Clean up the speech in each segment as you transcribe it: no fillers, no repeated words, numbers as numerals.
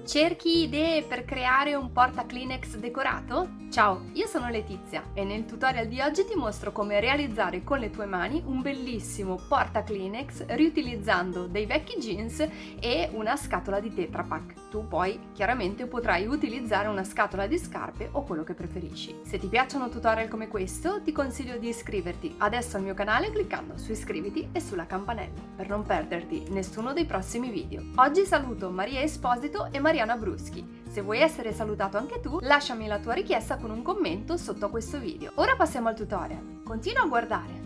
Cerchi idee per creare un porta Kleenex decorato? Ciao, io sono Letizia e nel tutorial di oggi ti mostro come realizzare con le tue mani un bellissimo porta Kleenex riutilizzando dei vecchi jeans e una scatola di Tetra Pak. Tu poi chiaramente potrai utilizzare una scatola di scarpe o quello che preferisci. Se ti piacciono tutorial come questo, ti consiglio di iscriverti adesso al mio canale cliccando su iscriviti e sulla campanella per non perderti nessuno dei prossimi video. Oggi saluto Maria Esposito e Mariana Bruschi. Se vuoi essere salutato anche tu, lasciami la tua richiesta con un commento sotto a questo video. Ora passiamo al tutorial. Continua a guardare.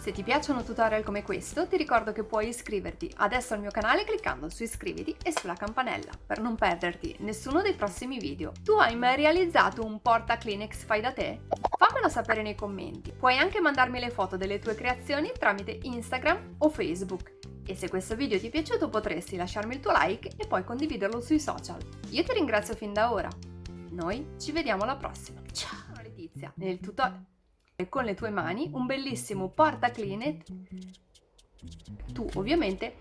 Se ti piacciono tutorial come questo, ti ricordo che puoi iscriverti adesso al mio canale cliccando su iscriviti e sulla campanella per non perderti nessuno dei prossimi video. Tu hai mai realizzato un porta Kleenex fai da te? Fammelo sapere nei commenti. Puoi anche mandarmi le foto delle tue creazioni tramite Instagram o Facebook. E se questo video ti è piaciuto potresti lasciarmi il tuo like e poi condividerlo sui social. Io ti ringrazio fin da ora. Noi ci vediamo alla prossima. Ciao, sono Letizia. Nel tutorial con le tue mani un bellissimo porta Kleenex. Tu ovviamente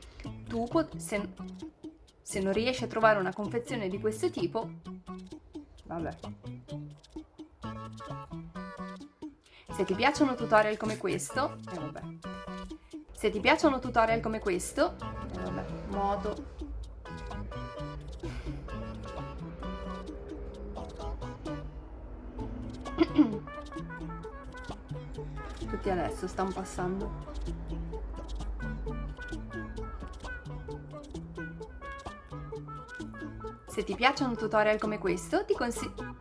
se non riesci a trovare una confezione di questo tipo, vabbè. Se ti piacciono tutorial come questo, vabbè. Se ti piacciono tutorial come questo, vabbè, modo tutti adesso stanno passando. Se ti piacciono tutorial come questo, ti consiglio